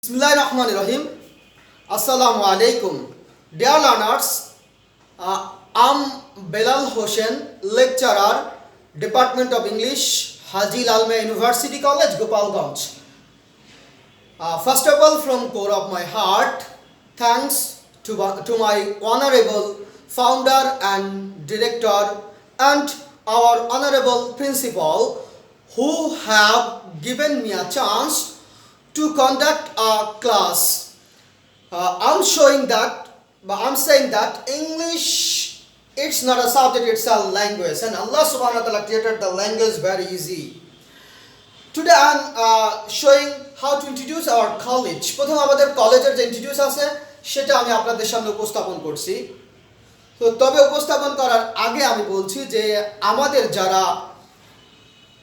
Bismillahirrahmanirrahim. Assalamu alaikum. Dear learners, I'm Belal Hossain, lecturer, Department of English, Haji Lalmia University College, Gopalganj. First of all, from core of my heart, thanks to my honorable founder and director and our honorable principal who have given me a chance to conduct a class. I'm saying that English, it's not a subject, it's a language, and Allah subhanahu wa ta'ala created the language very easy. Today I'm showing how to introduce our college. প্রথম আমাদের কলেজের যে introduce আছে সেটা আমি আপনাদের সামনে উপস্থাপন করছি। তো তবে উপস্থাপন করার আগে আমি বলছি যে আমাদের যারা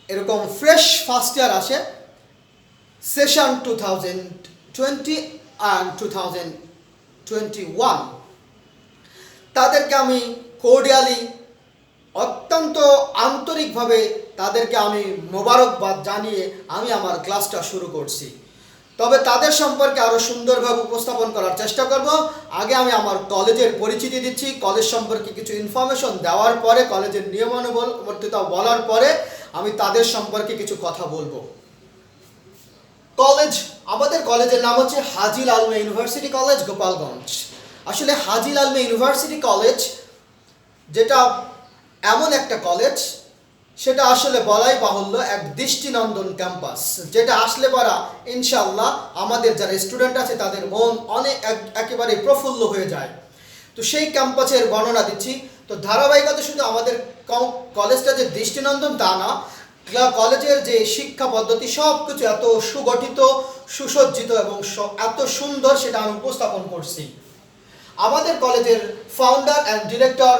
এরকম ফ্রেশ ফার্স্ট ইয়ার আসে সেশন 2020 and 2021 তাদেরকে আমি কোর্ডিয়ালি অত্যন্ত আন্তরিকভাবে তাদেরকে আমি মোবারকবাদ জানিয়ে আমি আমার ক্লাসটা শুরু করছি। তবে তাদের সম্পর্কে আরও সুন্দরভাবে উপস্থাপন করার চেষ্টা করব। আগে আমি আমার কলেজের পরিচিতি দিচ্ছি, কলেজ সম্পর্কে কিছু ইনফরমেশন দেওয়ার পরে, কলেজের নিয়মানুবর্তিতা বলার পরে আমি তাদের সম্পর্কে কিছু কথা বলবো। কলেজ, আমাদের কলেজের নাম হচ্ছে হাজি লালমিয়া ইউনিভার্সিটি কলেজ, গোপালগঞ্জ। আসলে হাজি লালমিয়া ইউনিভার্সিটি কলেজ যেটা এমন একটা কলেজ, সেটা আসলে বলাই বাহুল্য এক দৃষ্টিনন্দন ক্যাম্পাস, যেটা আসলে পরা ইনশাআল্লাহ আমাদের যারা স্টুডেন্ট আছে তাদের মন অনেক একেবারে প্রফুল্ল হয়ে যায়। তো সেই ক্যাম্পাসের বর্ণনা দিচ্ছি। তো ধারাবাহিকতা শুধু আমাদের কলেজটা যে দৃষ্টিনন্দন তা না, কলেজের যে শিক্ষা পদ্ধতি সব কিছু এত সুগঠিত, সুসজ্জিত এবং এত সুন্দর, সেটা আমি উপস্থাপন করছি। আমাদের কলেজের founder and director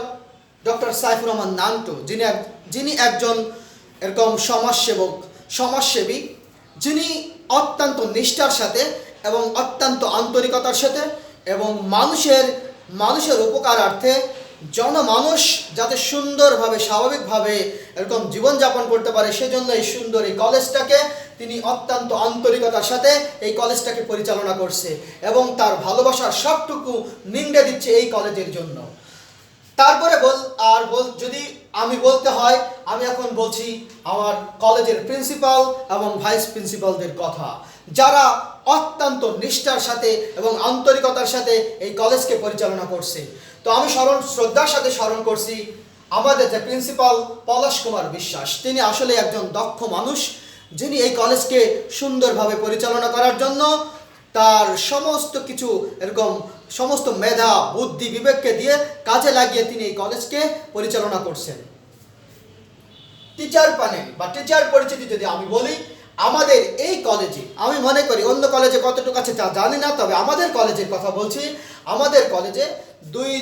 doctor Saifur Rahman Nantu, যিনি একজন এরকম সমাজসেবী, যিনি অত্যন্ত নিষ্ঠার সাথে এবং অত্যন্ত আন্তরিকতার সাথে এবং মানুষের উপকারার্থে জনমানুষ যাতে সুন্দরভাবে স্বাভাবিকভাবে এরকম জীবনযাপন করতে পারে সেজন্য এই সুন্দর এই কলেজটাকে তিনি অত্যন্ত আন্তরিকতার সাথে এই কলেজটাকে পরিচালনা করছে এবং তার ভালোবাসার সবটুকু নিংড়ে দিচ্ছে এই কলেজের জন্য। তারপরে যদি আমি বলতে হয়, আমি এখন বলছি আমার কলেজের প্রিন্সিপাল এবং ভাইস প্রিন্সিপালদের কথা, যারা অত্যন্ত নিষ্ঠার সাথে এবং আন্তরিকতার সাথে এই কলেজকে পরিচালনা করছে। তো আমি শ্রদ্ধার সাথে স্মরণ করছি আমাদের যে প্রিন্সিপাল পলাশ কুমার বিশ্বাস। তিনি আসলে একজন দক্ষ মানুষ, যিনি এই কলেজকে সুন্দরভাবে পরিচালনা করার জন্য তার সমস্ত কিছু এরকম সমস্ত মেধা, বুদ্ধি, বিবেককে দিয়ে কাজে লাগিয়ে তিনি এই কলেজকে পরিচালনা করছেন। টিচার প্যানেল বা টিচার পরিচিতি যদি আমি বলি, আমাদের এই কলেজে, আমি মনে করি অন্য কলেজে কতটুকু আছে তা জানি না, তবে আমাদের কলেজের কথা বলছি, আমাদের কলেজে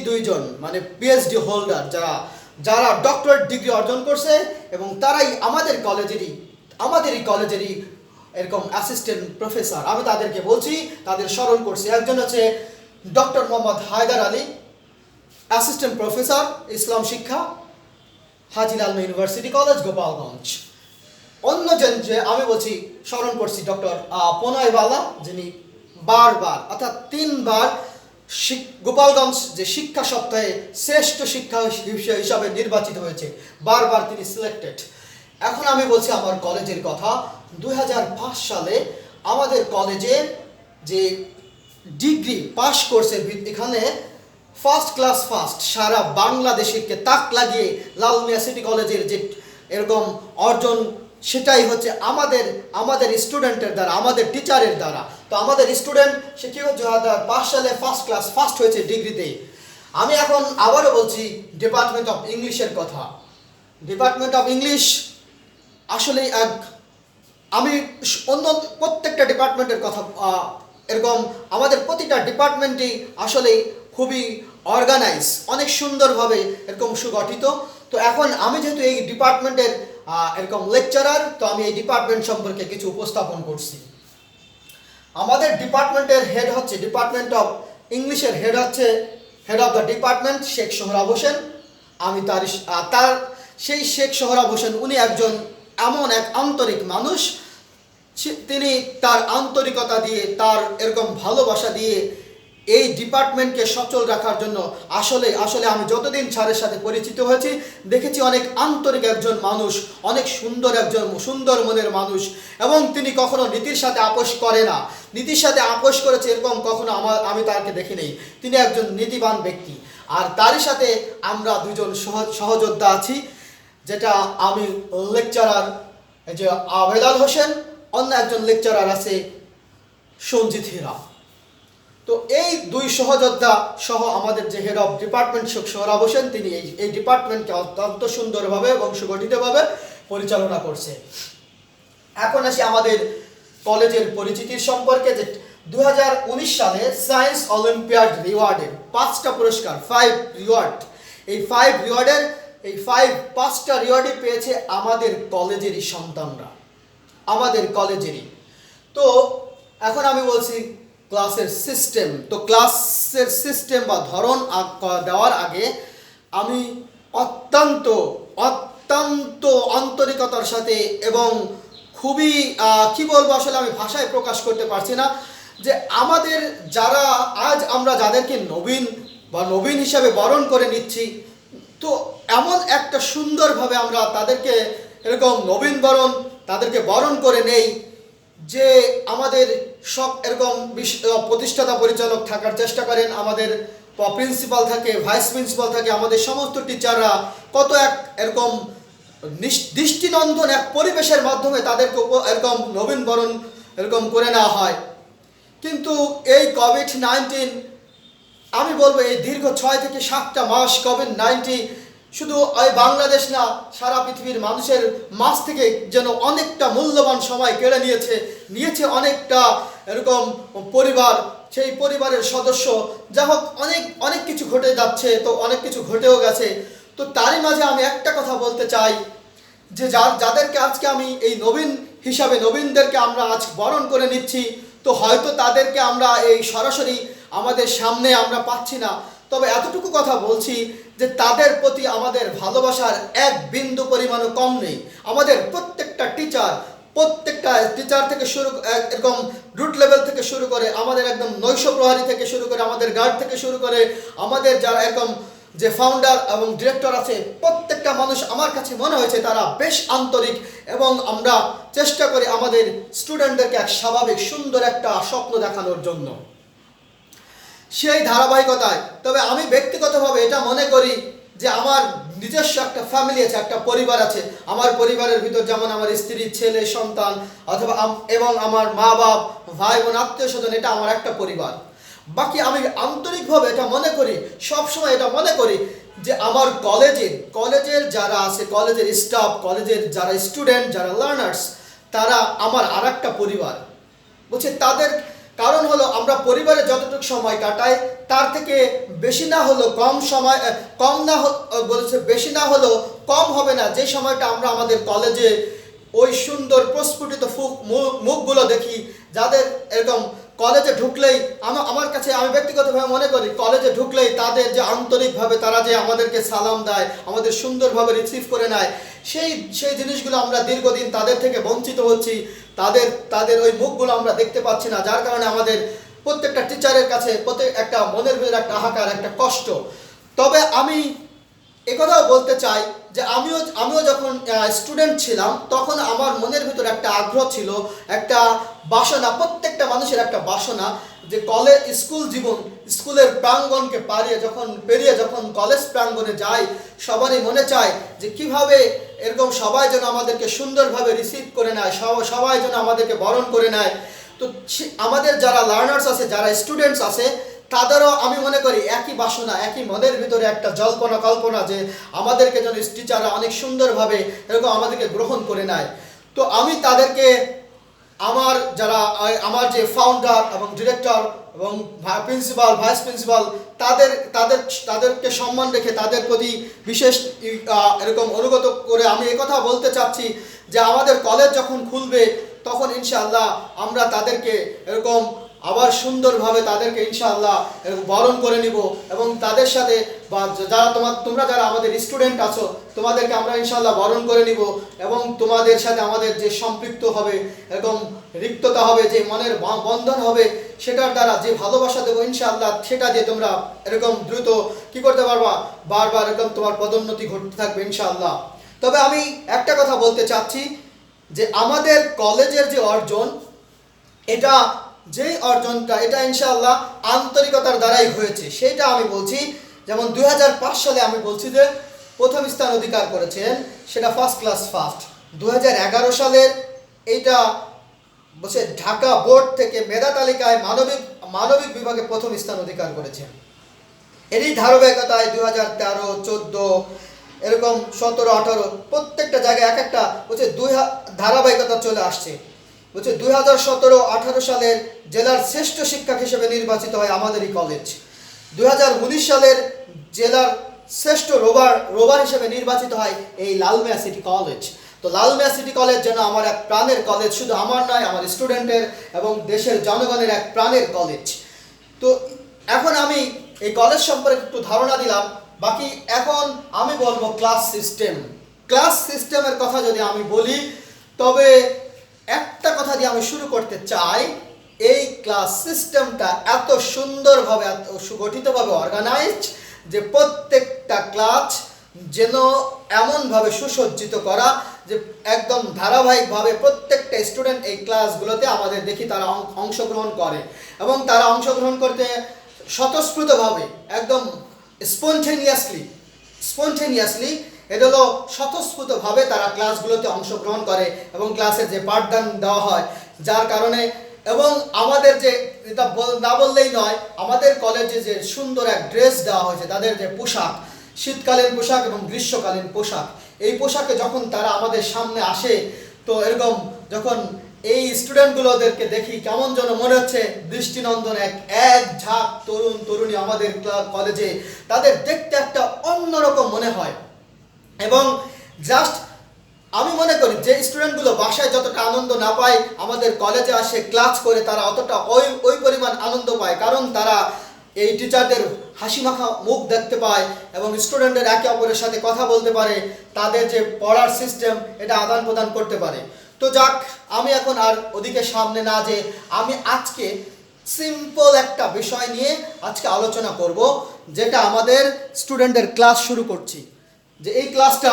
দুইজন মানে পিএইচডি হোল্ডার যারা ডক্টরেট ডিগ্রি অর্জন করছে এবং তারাই আমাদের কলেজেরই এরকম অ্যাসিস্ট্যান্ট প্রফেসর। আমি তাদেরকে বলছি, তাদের স্মরণ করছি। একজন হচ্ছে doctor Mohammad Haider Ali, assistant professor ইসলাম শিক্ষা, হাজি লালমিয়া ইউনিভার্সিটি কলেজ, গোপালগঞ্জ। অন্যজন যে আমি বলছি, স্মরণ করছি ডক্টর পনয় বালা, যিনি বারবার অর্থাৎ 3 বার গোপালগঞ্জ যে শিক্ষা সপ্তাহে শ্রেষ্ঠ শিক্ষা হিসাবে নির্বাচিত হয়েছে, বারবার তিনি সিলেক্টেড। এখন আমি বলছি আমার কলেজের কথা। 2005 সালে আমাদের কলেজে যে ডিগ্রি পাশ করছে, এখানে ফার্স্ট ক্লাস ফার্স্ট সারা বাংলাদেশকে তাক লাগিয়ে লালমিয়া সিটি কলেজের যে এরকম অর্জন, সেটাই হচ্ছে আমাদের স্টুডেন্টের দ্বারা, আমাদের টিচারের দ্বারা। তো আমাদের স্টুডেন্ট সে কি হচ্ছে 2005 সালে ফার্স্ট ক্লাস ফার্স্ট হয়েছে ডিগ্রিতে। আমি এখন আবারও বলছি ডিপার্টমেন্ট অফ ইংলিশের কথা। ডিপার্টমেন্ট অফ ইংলিশ আসলে আমি অন্য প্রত্যেকটা ডিপার্টমেন্টের কথা এরকম আমাদের প্রতিটা ডিপার্টমেন্টই আসলে খুবই অর্গানাইজ, অনেক সুন্দরভাবে এরকম সুগঠিত। তো এখন আমি যেহেতু এই ডিপার্টমেন্টের এরকম লেকচারার, তো আমি এই ডিপার্টমেন্ট সম্পর্কে কিছু উপস্থাপন করছি। আমাদের ডিপার্টমেন্টের হেড হচ্ছে, ডিপার্টমেন্ট অফ ইংলিশের head of the department Sheikh Sohrab Hossain. আমি সেই শেখ সোহরাব হোসেন, উনি একজন এমন এক আন্তরিক মানুষ, তিনি তার আন্তরিকতা দিয়ে, তার এরকম ভালোবাসা দিয়ে এই ডিপার্টমেন্টকে সচল রাখার জন্য আসলে আসলে আমি যতদিন স্যারের সাথে পরিচিত হয়েছি দেখেছি অনেক আন্তরিক একজন মানুষ, অনেক সুন্দর মনের মানুষ, এবং তিনি কখনো নীতির সাথে আপোষ করে না। নীতির সাথে আপোষ করেছে এরকম কখনো আমি তাকে দেখি নেই। তিনি একজন নীতিবান ব্যক্তি। আর তারই সাথে আমরা দুজন সহযোদ্ধা আছি, যেটা আমি লেকচারার যে আবেদাল হোসেন, অন্য একজন লেকচারার আছে সঞ্জিত হীরা। তো এই দুই সহযোদ্ধা সহ আমাদের যে head of department Sohrab Hossain, তিনি এই ডিপার্টমেন্টকে অত্যন্ত সুন্দরভাবে এবং সুগঠিতভাবে পরিচালনা করছে। এখন আসি আমাদের কলেজের পরিচিতির সম্পর্কে। যে 2019 সালে সায়েন্স অলিম্পিয়াড রিওয়ার্ডের 5টা পুরস্কার, 5 রিওয়ার্ড, এই 5টা রিওয়ার্ডই পেয়েছে আমাদের কলেজেরই সন্তানরা, আমাদের কলেজেরই। তো এখন আমি বলছি ক্লাসের সিস্টেম। তো ক্লাসের সিস্টেম বা ধরন দেওয়ার আগে আমি অত্যন্ত আন্তরিকতার সাথে এবং খুবই কি বলবো, আসলে আমি ভাষায় প্রকাশ করতে পারছি না, যে আমাদের যারা আজ আমরা যাদেরকে নবীন হিসাবে বরণ করে নিচ্ছি, তো এমন একটা সুন্দরভাবে আমরা তাদেরকে এরকম তাদেরকে বরণ করে নেই যে আমাদের সব এরকম প্রতিষ্ঠাতা পরিচালক থাকার চেষ্টা করেন, আমাদের প্রিন্সিপাল থাকে, ভাইস প্রিন্সিপাল থাকে, আমাদের সমস্ত টিচাররা কত এরকম দৃষ্টিনন্দন এক পরিবেশের মাধ্যমে তাদেরকে এরকম নবীনবরণ এরকম করে নেওয়া হয়। কিন্তু এই কোভিড-19, আমি বলবো এই দীর্ঘ 6 থেকে 7টা মাস কোভিড-19 শুধু এই বাংলাদেশ না, সারা পৃথিবীর মানুষের মাঝ থেকে যেন অনেকটা মূল্যবান সময় কেড়ে নিয়েছে অনেকটা এরকম পরিবার, সেই পরিবারের সদস্য, যা হোক অনেক কিছু ঘটে যাচ্ছে, তো অনেক কিছু ঘটেও গেছে। তো তারই মাঝে আমি একটা কথা বলতে চাই, যে যাদেরকে আজকে আমি এই নবীনদেরকে আমরা আজ বরণ করে নিচ্ছি, তো হয়তো তাদেরকে আমরা এই সরাসরি আমাদের সামনে আমরা পাচ্ছি না, তবে এতটুকু কথা বলছি যে তাদের প্রতি আমাদের ভালোবাসার এক বিন্দু পরিমাণও কম নেই। আমাদের প্রত্যেকটা টিচার থেকে শুরু এরকম রুট লেভেল থেকে শুরু করে, আমাদের একদম নৈশ প্রহরী থেকে শুরু করে, আমাদের গার্ড থেকে শুরু করে, আমাদের যারা এরকম যে ফাউন্ডার এবং ডিরেক্টর আছে, প্রত্যেকটা মানুষ আমার কাছে মনে হয়েছে তারা বেশ আন্তরিক, এবং আমরা চেষ্টা করি আমাদের স্টুডেন্টদেরকে এক স্বাভাবিক সুন্দর একটা স্বপ্ন দেখানোর জন্য, সেই ধারাবাহিকতায়। তবে আমি ব্যক্তিগতভাবে এটা মনে করি যে আমার নিজস্ব একটা ফ্যামিলি আছে, একটা পরিবার আছে। আমার পরিবারের ভিতর যেমন আমার স্ত্রী, ছেলে, সন্তান, অথবা এবং আমার মা বাপ, ভাই বোন, আত্মীয় স্বজন, এটা আমার একটা পরিবার। বাকি আমি আন্তরিকভাবে এটা মনে করি, সবসময় এটা মনে করি যে আমার কলেজের যারা আছে, কলেজের স্টাফ, কলেজের যারা স্টুডেন্ট, যারা লার্নার্স, তারা আমার আর একটা পরিবার। বুঝছে, তাদের কারণ হলো আমরা পরিবারে যতটুকু সময় কাটাই তার থেকে বেশি না হলো বেশি না হলেও কম হবে না যে সময়টা আমরা আমাদের কলেজে ওই সুন্দর প্রস্ফুটিত মুখগুলো দেখি, যাদের এরকম কলেজে ঢুকলেই আমার কাছে, আমি ব্যক্তিগতভাবে মনে করি, কলেজে ঢুকলেই তাদের যে আন্তরিকভাবে তারা যে আমাদেরকে সালাম দেয়, আমাদের সুন্দরভাবে রিসিভ করে নেয়, সেই জিনিসগুলো আমরা দীর্ঘদিন তাদের থেকে বঞ্চিত হচ্ছি। তাদের ওই মুখগুলো আমরা দেখতে পাচ্ছি না, যার কারণে আমাদের প্রত্যেকটা টিচারের কাছে একটা মনের ভিতরে একটা হাহাকার, একটা কষ্ট। তবে আমি একথাও বলতে চাই যে আমিও যখন স্টুডেন্ট ছিলাম, তখন আমার মনের ভিতরে একটা আগ্রহ ছিল, একটা বাসনা, প্রত্যেকটা মানুষের একটা বাসনা, যে স্কুলের প্রাঙ্গণকে পেরিয়ে যখন কলেজ প্রাঙ্গণে যাই, সবারই মনে চায় যে কিভাবে এরকম সবাই যেন আমাদেরকে সুন্দরভাবে রিসিভ করে নেয়, সবাই যেন আমাদেরকে বরণ করে নেয়। তো আমাদের যারা লার্নার্স আছে, যারা স্টুডেন্টস আছে, তাদেরও আমি মনে করি একই বাসনা, একই মনের ভিতরে একটা কল্পনা যে আমাদেরকে যেন টিচাররা অনেক সুন্দরভাবে এরকম আমাদেরকে গ্রহণ করে নেয়। তো আমি তাদেরকে আমার যে ফাউন্ডার এবং ডিরেক্টর এবং প্রিন্সিপাল, ভাইস প্রিন্সিপাল, তাদেরকে সম্মান রেখে তাদের প্রতি বিশেষ এরকম অনুগত করে আমি একথা বলতে চাচ্ছি যে আমাদের কলেজ যখন খুলবে তখন ইনশাআল্লাহ আমরা তাদেরকে এরকম আবার সুন্দরভাবে তাদেরকে ইনশাআল্লাহ বরণ করে নিব এবং তাদের সাথে বা যারা তোমরা যারা আমাদের স্টুডেন্ট আছো তোমাদেরকে আমরা ইনশাআল্লাহ বরণ করে নিব এবং তোমাদের সাথে আমাদের যে সম্পৃক্ত হবে এরকম রিক্ততা হবে, যে মনের বন্ধন হবে, সেটার দ্বারা যে ভালোবাসা দেবো ইনশাআল্লাহ সেটা দিয়ে তোমরা এরকম দ্রুত কি করতে পারবা, বারবার এরকম তোমার পদোন্নতি ঘটতে থাকবে ইনশাআল্লাহ। তবে আমি একটা কথা বলতে চাচ্ছি যে আমাদের কলেজের যে অর্জন, এটা যেই অর্জনটা এটা ইনশাআল্লাহ আন্তরিকতার দ্বারাই হয়েছে, সেইটা আমি বলছি। যেমন 2005 সালে আমি বলছি যে প্রথম স্থান অধিকার করেছেন, সেটা ফার্স্ট ক্লাস ফার্স্ট। 2011 সালের এইটা বলছে ঢাকা বোর্ড থেকে মেধা তালিকায় মানবিক বিভাগে প্রথম স্থান অধিকার করেছেন। এরই ধারাবাহিকতায় 2013, 14 এরকম 17, 18 প্রত্যেকটা জায়গায় এক একটা বলছে ধারাবাহিকতা চলে আসছে। বলছে 2017-18 সালের জেলার শ্রেষ্ঠ শিক্ষক হিসেবে নির্বাচিত হয় আমাদেরই কলেজ। 2019 সালের জেলার শ্রেষ্ঠ রোভার হিসেবে নির্বাচিত হয় এই লালমিয়া সিটি কলেজ। তো লালমিয়া সিটি কলেজ যেন আমার এক প্রাণের কলেজ, শুধু আমার নয়, আমার স্টুডেন্টের এবং দেশের জনগণের এক প্রাণের কলেজ। তো এখন আমি এই কলেজ সম্পর্কে একটু ধারণা দিলাম, বাকি এখন আমি বলবো ক্লাস সিস্টেমের কথা যদি আমি বলি, তবে একটা কথা দিয়ে আমি শুরু করতে চাই। এই ক্লাস সিস্টেমটা এত সুন্দরভাবে, এত সুগঠিতভাবে অর্গানাইজড যে প্রত্যেকটা ক্লাস যেন এমনভাবে সুসজ্জিত করা যে একদম ধারাবাহিকভাবে প্রত্যেকটা স্টুডেন্ট এই ক্লাসগুলোতে আমাদের দেখি তারা অংশগ্রহণ করে এবং তারা অংশগ্রহণ করতে স্বতঃস্ফূর্তভাবে একদম স্পন্টেনিয়াসলি এটা হলো স্বতঃস্ফূর্তভাবে তারা ক্লাসগুলোতে অংশগ্রহণ করে এবং ক্লাসের যে পাঠদান দেওয়া হয়, যার কারণে এবং আমাদের যে এটা না বললেই নয়, আমাদের কলেজে যে সুন্দর এক ড্রেস দেওয়া হয়েছে, তাদের যে পোশাক, শীতকালীন পোশাক এবং গ্রীষ্মকালীন পোশাক, এই পোশাকে যখন তারা আমাদের সামনে আসে, তো এরকম যখন এই স্টুডেন্টগুলোদেরকে দেখি কেমন যেন মনে হচ্ছে দৃষ্টিনন্দন এক ঝাঁক তরুণী আমাদের কলেজে, তাদের দেখতে একটা অন্যরকম মনে হয়। এবং জাস্ট আমি মনে করি যে স্টুডেন্টগুলো বাসায় যতটা আনন্দ না পায়, আমাদের কলেজে আসে ক্লাস করে তারা অতটা ওই পরিমাণ আনন্দ পায়, কারণ তারা এই টিচারদের হাসিমাখা মুখ দেখতে পায় এবং স্টুডেন্টদের একে অপরের সাথে কথা বলতে পারে, তাদের যে পড়ার সিস্টেম এটা আদান প্রদান করতে পারে। তো যাক, আমি এখন আর ওদিকে সামনে না যে আমি আজকে সিম্পল একটা বিষয় নিয়ে আজকে আলোচনা করব, যেটা আমাদের স্টুডেন্টদের ক্লাস শুরু করছি, যে এই ক্লাসটা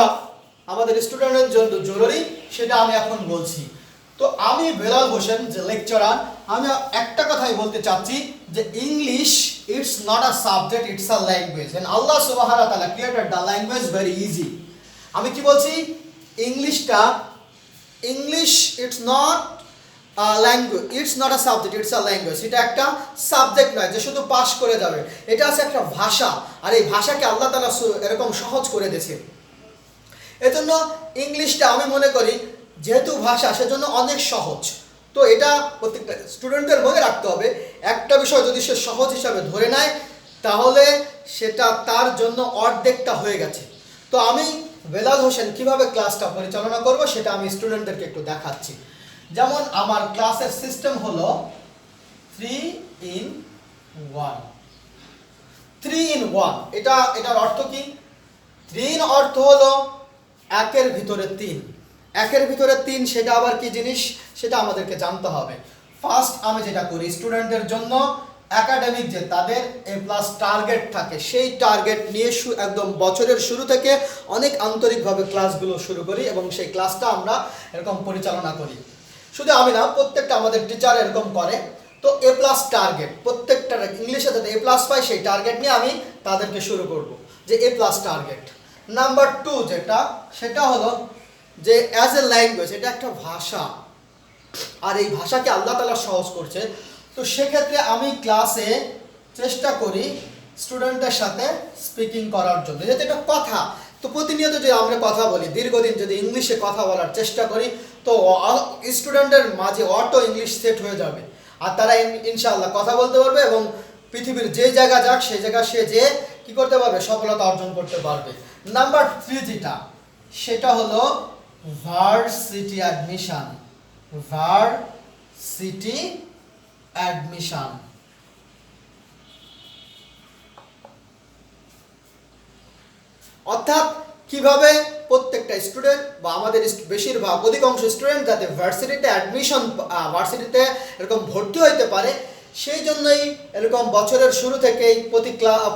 আমাদের স্টুডেন্টের জন্য জরুরি, সেটা আমি এখন বলছি। তো আমি বেলাল হোসেন যে লেকচারার, আমি একটা কথাই বলতে চাচ্ছি যে English it's not a subject, it's a language, and আল্লাহ সুবহানাহু ওয়া তাআলা created the language very easy. আমি কি বলছি, English it's not language, it's not a subject, it's a language. এটা একটা সাবজেক্ট নয় যে শুধু পাস করে যাবে, এটা আছে একটা ভাষা, আর এই ভাষাকে আল্লাহ তাআলা এরকম সহজ করে দিয়েছে। এজন্য ইংলিশটা আমি মনে করি যেহেতু ভাষা, সেজন্য অনেক সহজ। তো এটা প্রত্যেকটা স্টুডেন্টদের মনে রাখতে হবে, একটা বিষয় যদি সে সহজ হিসাবে ধরে নেয় তাহলে সেটা তার জন্য অর্ধেকটা হয়ে গেছে। তো আমি বেলাল হোসেন কিভাবে ক্লাসটা পরিচালনা করব সেটা আমি স্টুডেন্টদেরকে একটু দেখাচ্ছি। যেমন আমার ক্লাসের সিস্টেম হলো 3-in-1। 3-in-1 এটার অর্থ কি? 3 অর্থ হলো একের ভিতরে 3। একের ভিতরে 3 সেটা আবার কি জিনিস সেটা আমাদেরকে জানতে হবে। ফার্স্ট আমি যেটা করি, স্টুডেন্টদের জন্য একাডেমিক যে তাদের A+ টার্গেট থাকে, সেই টার্গেট নিয়ে একদম বছরের শুরু থেকে অনেক আন্তরিকভাবে ক্লাসগুলো শুরু করি এবং সেই ক্লাসটা আমরা এরকম পরিচালনা করি। শুধু আমি না, প্রত্যেকটা আমাদের টিচার এরকম করে। তো A+ টার্গেট, প্রত্যেকটা ইংলিশে যাতে A+ পায় সেই টার্গেট নিয়ে আমি তাদেরকে শুরু করব, যে A+ টার্গেট। নাম্বার 2 যেটা, সেটা হলো যে অ্যাজ এ ল্যাঙ্গুয়েজ, এটা একটা ভাষা, আর এই ভাষাকে আল্লাহ তাআলা সহজ করছে। তো সেক্ষেত্রে আমি ক্লাসে চেষ্টা করি স্টুডেন্টের সাথে স্পিকিং করার জন্য, যেহেতু এটা কথা। তো প্রতিনিয়ত যদি আমরা কথা বলি, দীর্ঘদিন যদি ইংলিশে কথা বলার চেষ্টা করি, তো স্টুডেন্টের মাঝে অটো ইংলিশ সেট হয়ে যাবে, আর তারা ইনশাআল্লাহ কথা বলতে পারবে এবং পৃথিবীর যে জায়গা যাক সেই জায়গা সে যে কি করতে পারবে, সফলতা অর্জন করতে পারবে। নাম্বার 3 যেটা, সেটা হলো ভার্সিটি অ্যাডমিশন। Varsity admission. অর্থাৎ কিভাবে প্রত্যেকটা স্টুডেন্ট বা আমাদের বেশিরভাগ অধিকাংশ স্টুডেন্ট যাতে ভার্সিটিতে এরকম ভর্তি হইতে পারে, সেই জন্যই এরকম বছরের শুরু থেকেই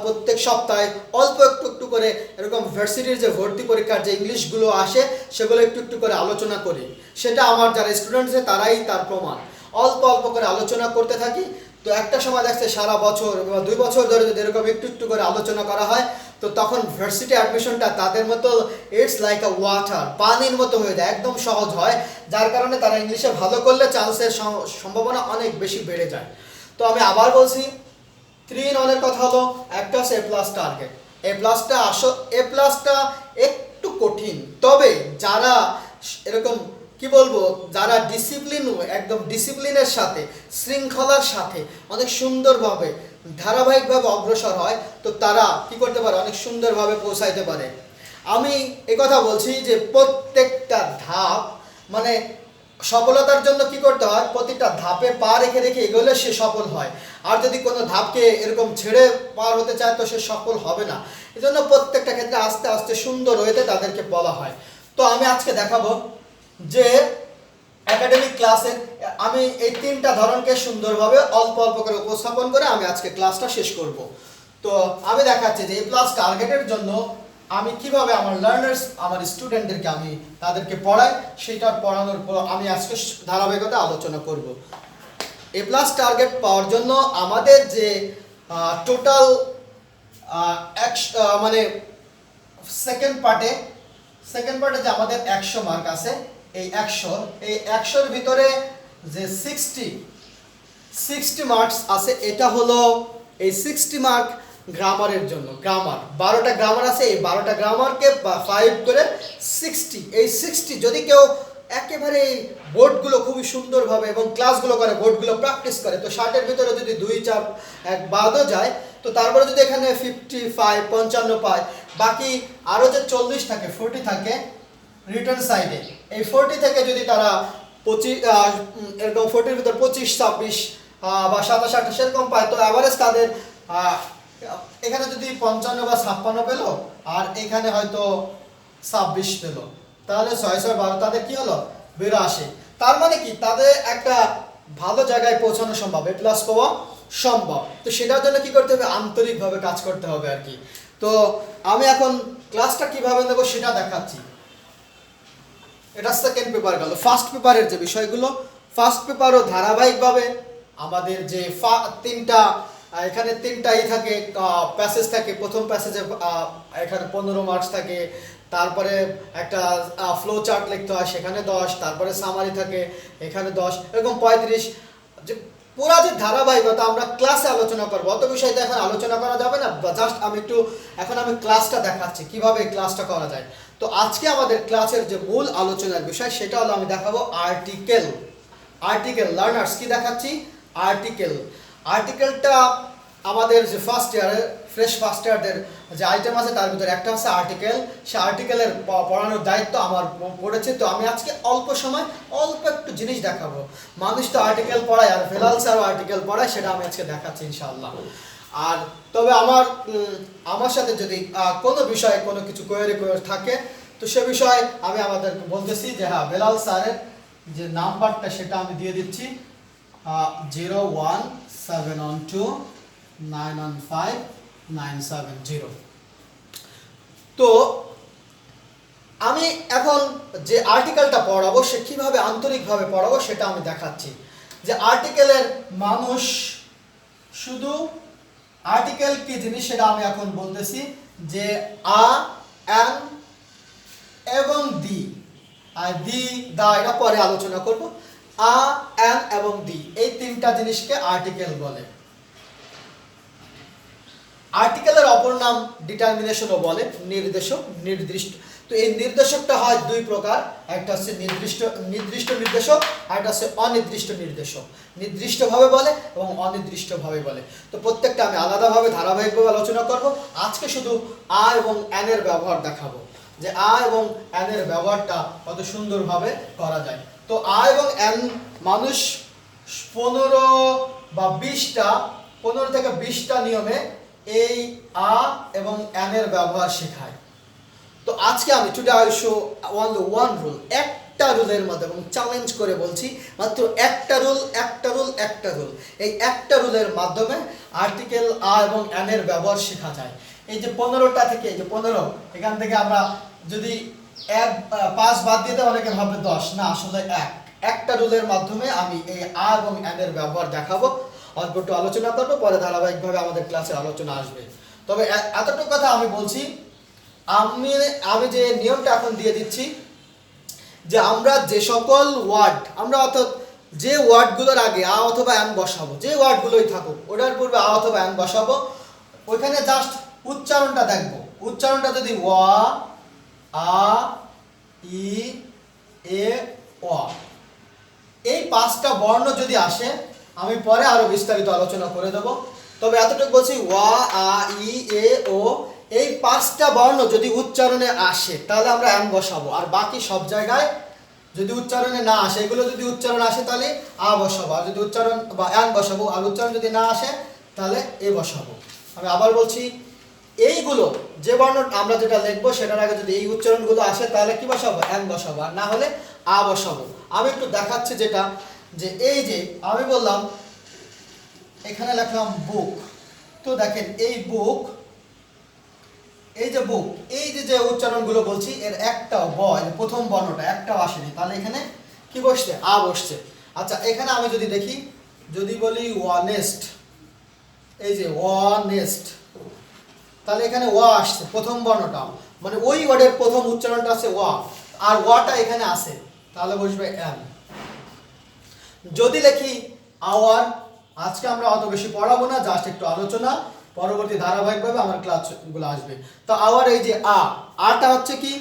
প্রত্যেক সপ্তাহে অল্প একটু একটু করে এরকম ভার্সিটির যে ভর্তি পরীক্ষার যে ইংলিশগুলো আসে সেগুলো একটু একটু করে আলোচনা করি। সেটা আমার যারা স্টুডেন্টস তারাই তার প্রমাণ। অল্প অল্প করে আলোচনা করতে থাকি, তো একটা সময় দেখছে সারা বছর বা 2 বছর ধরে যদি এরকম একটু একটু করে আলোচনা করা হয়, তো তখন ভার্সিটি অ্যাডমিশনটা তাদের মতো ইটস লাইক আ ওয়াটার, পানির মতো হয়ে যায়, একদম সহজ হয়, যার কারণে তারা ইংলিশে ভালো করলে চান্সের সম্ভাবনা অনেক বেশি বেড়ে যায়। তো আমি আবার বলছি, 3 in 1 এর কথা হলো, একটা হচ্ছে এ প্লাস টার্গেট। এ প্লাসটা একটু কঠিন, তবে যারা এরকম কি বলবো, যারা একদম ডিসিপ্লিনের সাথে শৃঙ্খলার সাথে অনেক সুন্দরভাবে ধারাবাহিকভাবে অগ্রসর হয়, তো তারা কি করতে পারে, অনেক সুন্দরভাবে পৌঁছাইতে পারে। আমি কথা বলছি যে প্রত্যেকটা ধাপ মানে সফলতার জন্য কি করতে হয়, প্রতিটা ধাপে পা রেখে রেখে এগোলে সে সফল হয়। আর যদি কোনো ধাপকে এরকম ছেড়ে পার হতে চায় তো সে সফল হবে না। এজন্য প্রত্যেকটা ক্ষেত্রে আস্তে আস্তে সুন্দর হইতে তাদেরকে বলা হয়। তো আমি আজকে দেখাবো যে একাডেমিক ক্লাসে আমি এই 3টা ধরনকে সুন্দরভাবে অল্প অল্প করে উপস্থাপন করে আমি আজকে ক্লাসটা শেষ করব। তো আমি দেখাচ্ছি যে এ প্লাস টার্গেটের জন্য আমি কিভাবে আমার লার্নার্স, আমার স্টুডেন্টদেরকে আমি তাদেরকে পড়াই, সেটার পড়ানোর পর আমি আজকে ধারাবাহিকতা আলোচনা করব। এ প্লাস টার্গেট পাওয়ার জন্য আমাদের যে টোটাল মানে সেকেন্ড পার্টে যে আমাদের 100 মার্ক আছে, এই 100-র ভিতরে যে 60 মার্কস আছে, এটা হলো এই 60 মার্ক গ্রামারের জন্য। গ্রামার 12টা গ্রামার আছে, এই 12টা গ্রামারকে 5 করে 60, এই 60 যদি কেউ একেবারে বোর্ডগুলো খুবই সুন্দরভাবে এবং ক্লাসগুলো করে, বোর্ডগুলো প্র্যাকটিস করে, তো 60-এর ভিতরে যদি 2-4-1 বাদও যায়, তো তারপরে যদি এখানে 55 পায়, বাকি আরও যে 40 থাকে, 40 থাকে রিটার্ন সাইডে, এই 40 থেকে যদি তারা 25 এরকম 40-এর ভিতর 25, 26 বা 27, 28 এরকম পায়, তো অ্যাভারেজ তাদের এখানে যদি 55 বা 56 পেল, আর এখানে হয়তো 26 পেল, তাহলে 6-12 তাদের কি হলো, 82। তার মানে কি, তাদের একটা ভালো জায়গায় পৌঁছানো সম্ভব, এ প্লাস পাওয়া সম্ভব। তো সেটার জন্য কি করতে হবে, আন্তরিকভাবে কাজ করতে হবে আর কি। তো আমি এখন ক্লাসটা কিভাবে নেব সেটা দেখাচ্ছি। এটা সেকেন্ড পেপার গেল। ফার্স্ট পেপারের যে বিষয়গুলো, ফার্স্ট পেপারও ধারাবাহিকভাবে আমাদের যে এখানে 3টাই থাকে, প্যাসেজ থাকে। প্রথম প্যাসেজে এখানে 15 মার্কস থাকে, তারপরে একটা ফ্লো চার্ট লিখতে হয়, সেখানে 10, তারপরে সামারি থাকে, এখানে 10, এরকম 35। যে পুরা যে ধারাবাহিকতা আমরা ক্লাসে আলোচনা করবো, অত বিষয়টা এখন আলোচনা করা যাবে না, জাস্ট আমি ক্লাসটা দেখাচ্ছি কিভাবে এই ক্লাসটা করা যায়। তো আজকে আমাদের ক্লাসের যে মূল আলোচনার বিষয় সেটা হলো, আমি দেখাবো আর্টিকেল। লার্নার্স কি দেখাচ্ছি, আর্টিকেলটা আমাদের যে ফ্রেশ ফার্স্ট ইয়ারদের যে আইটেম আছে তার ভিতরে একটা আছে আর্টিকেল। সে আর্টিকেলের পড়ানোর দায়িত্ব আমার পড়েছে। তো আমি আজকে অল্প সময় অল্প একটু জিনিস দেখাবো। মানুষ তো আর্টিকেল পড়ায়, আর ফেলাল স্যারও আর্টিকেল পড়ায়, সেটা আমি আজকে দেখাচ্ছি ইনশাআল্লাহ। আর তবে আমার সাথে যদি কোনো বিষয়ে কোনো কিছু কোয়েরি থাকে, তো সে বিষয়ে আমি আমাদেরকে বলতেছি যে হ্যাঁ, বেলাল স্যারের যে নাম্বারটা সেটা আমি দিয়ে দিচ্ছি, 01712915915 তো আমি এখন যে আর্টিকেলটা পড়াবো সে কিভাবে আন্তরিকভাবে পড়াবো সেটা আমি দেখাচ্ছি। যে আর্টিকেলের মানুষ, শুধু আর্টিকেল কি জিনিস সেটা আমি এখন বলতেছি। যে অ্যান এবং দি, আর দা এটা পরে আলোচনা করব। অ্যান এবং দি, এই 3টা জিনিসকে আর্টিকেল বলে। আর্টিকেলের অপর নাম ডিটারমিনেশনও বলে, নির্দিষ্ট। তো এই নির্দেশকটা হয় 2 প্রকার, একটা হচ্ছে নির্দিষ্ট নির্দেশক, আর একটা হচ্ছে অনির্দিষ্ট নির্দেশক। নির্দিষ্টভাবে বলে এবং অনির্দিষ্টভাবে বলে। তো প্রত্যেকটা আমি আলাদাভাবে ধারাবাহিকভাবে আলোচনা করব। আজকে শুধু এবং অ্যান এর ব্যবহার দেখাবো, যে এবং অ্যান এর ব্যবহারটা কত সুন্দরভাবে করা যায়। তো এবং অ্যান মানুষ 15 বা 20টা 15 থেকে 20টা নিয়মে এই আ এবং এন এর ব্যবহার শেখায়। তো আজকে আমি today I show only one rule, একটা রুলের মধ্যে, এবং চ্যালেঞ্জ করে বলছি মাত্র একটা রুল, একটা রুল, একটা রুল। এই একটা রুলের মাধ্যমে আর্টিকেল আ এবং এন এর ব্যবহার শেখা যায়। এই যে 15টা থেকে, এই যে 15, এখান থেকে আমরা যদি 5 বাদ দিয়ে দেয় অনেকে ভাবে 10, না আসলে একটা রুলের মাধ্যমে আমি এই আ এবং এন এর ব্যবহার দেখাবো, অল্প একটু আলোচনা করবো, পরে ধারাবাহিকভাবে আমাদের ক্লাসে আলোচনা আসবে। তবে এতটুকু কথা আমি বলছি, আমি যে নিয়মটা এখন দিয়ে দিচ্ছি, যে আমরা যে সকল ওয়ার্ড, আমরা অর্থাৎ যে ওয়ার্ডগুলোর আগে আ অথবা এন বসাবো, যে ওয়ার্ডগুলোই থাকুক ওটার পূর্বে আ অথবা এন বসাবো, ওইখানে জাস্ট উচ্চারণটা দেখবো। উচ্চারণটা যদি ওয়া, আ, ই, এ, অ, এই 5টা বর্ণ যদি আসে, আমি পরে আরো বিস্তারিত আলোচনা করে দেব। তবে এতটুকু বলছি, ওয়া, আ, ই, এ, ও, এই 5টা বর্ণ যদি উচ্চারণে আসে তাহলে আমরা এন বসাবো, আর বাকি সব জায়গায় যদি উচ্চারণে না আসে, এগুলো যদি উচ্চারণ আসে তাহলে আ বসাবো, আর যদি উচ্চারণ বা এন বসাবো, আর উচ্চারণ যদি না আসে তাহলে এ বসাবো। আমি আবার বলছি, এইগুলো যে বর্ণ আমরা যেটা লিখবো সেটার আগে যদি এই উচ্চারণগুলো আসে তাহলে কি বসাবো, এন বসাবো, আর না হলে আ বসাবো। আমি একটু দেখাচ্ছি যেটা, যে এই যে আমি বললাম এখানে লিখলাম বুক, তো দেখেন এই বুক, এই যে বুক, এই যে উচ্চারণগুলো বলছি এর একটাও এর প্রথম বর্ণটা একটাও আসেনি, তাহলে এখানে কি বসছে, আ বসছে। আচ্ছা, এখানে আমি যদি দেখি, যদি বলি ওয়ানেস্ট, এই যে ওয়ানেস্ট, তাহলে এখানে ওয়া আসছে প্রথম বর্ণটা, মানে ওই ওয়ার্ডের প্রথম উচ্চারণটা আছে ওয়া, আর ওয়াটা এখানে আছে, তাহলে বসবে এন। যদি লিখি আওয়ার, আজকে আমরা অত বেশি পড়াবো না, জাস্ট একটু আলোচনা, পরবর্তী ধারাবাহিকভাবে আমার ক্লাসগুলো আসবে। তো আওয়ার, এই যে আটা হচ্ছে কি,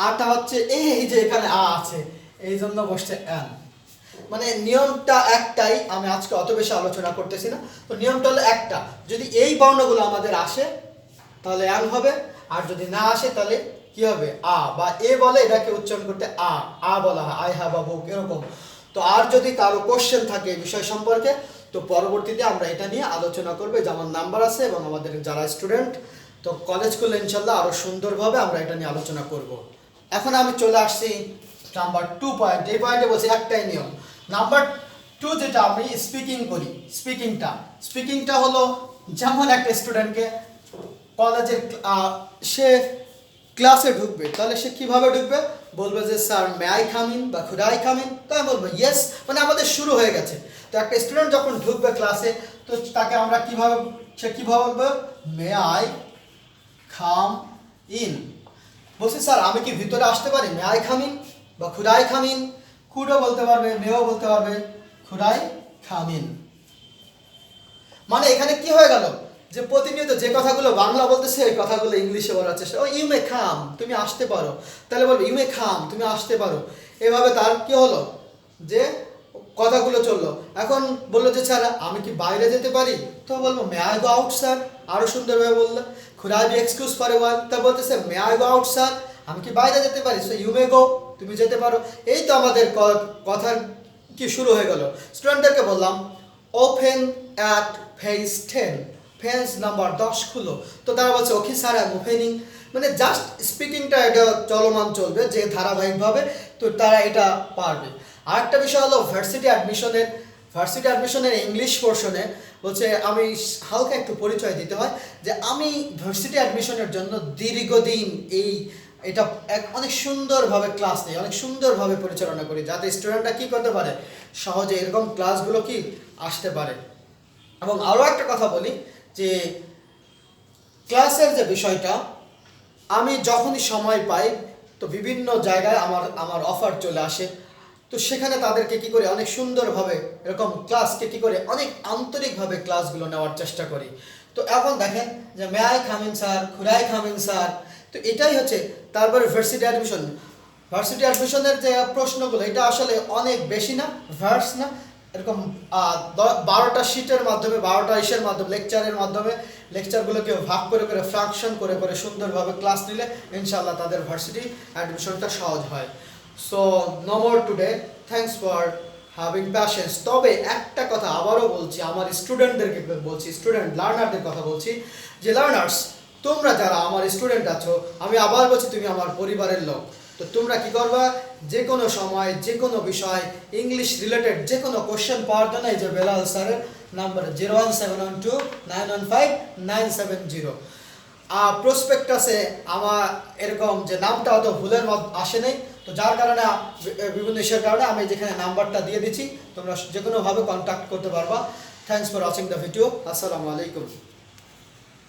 আটা হচ্ছে এই যে এখানে আ আছে, এই জন্য বসছে এন। মানে নিয়মটা একটাই, আমি আজকে অত বেশি আলোচনা করতেছি না। তো নিয়মটা হলো একটা, যদি এই বর্ণগুলো আমাদের আসে তাহলে এন হবে, আর যদি না আসে তাহলে কি হবে, আ, বা এ বলে এটাকে উচ্চারণ করতে আ বলা হয়, আই হ্যাভ আ বুক, এরকম। তো আর যদি কারো কোশ্চেন থাকে এই বিষয় সম্পর্কে, তো পরবর্তীতে আমরা এটা নিয়ে আলোচনা করবো, যেমন নাম্বার আছে এবং আমাদের যারা স্টুডেন্ট, তো কলেজ করলে ইনশাল্লাহ আরো সুন্দরভাবে আমরা এটা নিয়ে আলোচনা করব। এখন আমি চলে আসছি নাম্বার 2 পয়েন্ট। এই পয়েন্টে বলছি একটাই নিয়ম। নাম্বার 2 যেটা আমি স্পিকিং করি, স্পিকিংটা হলো, যেমন একটা স্টুডেন্টকে কলেজের সে ক্লাসে ঢুকবে, তাহলে সে কিভাবে ঢুকবে, বলবে যে sir may I come in, বা খুড আই কাম ইন, তাই বলবো ইয়েস, মানে আমাদের শুরু হয়ে গেছে। তো একটা স্টুডেন্ট যখন ঢুকবে ক্লাসে, তো তাকে আমরা সে কিভাবে বলবে, মে আই কাম ইন। বলছি স্যার আমি কি ভিতরে আসতে পারি, মে আই কাম ইন, বা খুড আই কাম ইন, খুডও বলতে পারবে, মেও বলতে পারবে, খুড আই কাম ইন। মানে এখানে কি হয়ে গেল, যে প্রতিনিয়ত যে কথাগুলো বাংলা বলতেছে এই কথাগুলো ইংলিশে বলার চেষ্টা, ও ইউ মে কাম, তুমি আসতে পারো, তাহলে বলবে ইউ মে কাম, তুমি আসতে পারো। এভাবে তার কি হলো, যে কথাগুলো চললো। এখন বললো যে স্যার আমি কি বাইরে যেতে পারি, তো বলবো may I go out sir, আরো সুন্দরভাবে বললো। Could I be excuse for a one, তা বলতেছে may I go out sir, আমি কি বাইরে যেতে পারি, সো ইউ মে গো, তুমি যেতে পারো। এই তো আমাদের কথার কি শুরু হয়ে গেল। স্টুডেন্টদেরকে বললাম open at page 10, page number 10 খুলো, তো তারা বলছে okay sir I am opening. মানে জাস্ট স্পিকিংটা এটা চলমান চলবে যে ধারাবাহিকভাবে, তো তারা এটা পারবে। আরেকটা বিষয় হলো ভার্সিটি অ্যাডমিশনের ইংলিশ পোর্শনে বলছে, আমি হালকা একটু পরিচয় দিতে হয়, যে আমি ভার্সিটি অ্যাডমিশনের জন্য দীর্ঘদিন এটা অনেক সুন্দরভাবে ক্লাস নেই, অনেক সুন্দরভাবে পরিচালনা করি, যাতে স্টুডেন্টরা কি করতে পারে, সহজে এরকম ক্লাসগুলো কি আসতে পারে। এবং আরও একটা কথা বলি, যে ক্লাসের যে বিষয়টা, আমি যখনই সময় পাই তো বিভিন্ন জায়গায় আমার অফার চলে আসে, তো সেখানে তাদেরকে কি করে অনেক সুন্দরভাবে এরকম ক্লাসকে কি করে অনেক আন্তরিকভাবে ক্লাসগুলো নেওয়ার চেষ্টা করি। তো এখন দেখেন যে may I come in sir, could I come in sir, তো এটাই হচ্ছে। তারপরে ভার্সিটি অ্যাডমিশনের যে প্রশ্নগুলো, এটা আসলে অনেক বেশি না, ভার্স না, এরকম 12টা শিটের মাধ্যমে, 12টা ইসের মাধ্যমে, লেকচারের মাধ্যমে, লেকচারগুলোকে ভাগ করে করে ফ্রাকশন করে করে সুন্দরভাবে ক্লাস নিলে ইনশাআল্লাহ তাদের ভার্সিটি অ্যাডমিশনটা সহজ হয়। So no more today, thanks for having patience. তবে একটা কথা আবারও বলছি, আমার স্টুডেন্টদেরকে বলছি, স্টুডেন্ট লার্নারদের কথা বলছি, যে লার্নার্স তোমরা যারা আমার স্টুডেন্ট আছো, আমি আবার বলছি তুমি আমার পরিবারের লোক। তো তোমরা কি করবা, যে কোনো সময় যে কোনো বিষয় ইংলিশ রিলেটেড যে কোনো কোশ্চেন পাওয়ার জন্য এই যে বেলাল স্যারের নাম্বার 01712915970। প্রসপেক্টাসে আমার এরকম যে নামটা অত ভুলের মত আসে নাই, তো যার কারণে বিভিন্ন ইস্যুর কারণে আমি যেখানে নাম্বারটা দিয়ে দিচ্ছি, তোমরা যে কোনোভাবে কন্ট্যাক্ট করতে পারবা। Thanks for watching the video. আসসালামু আলাইকুম।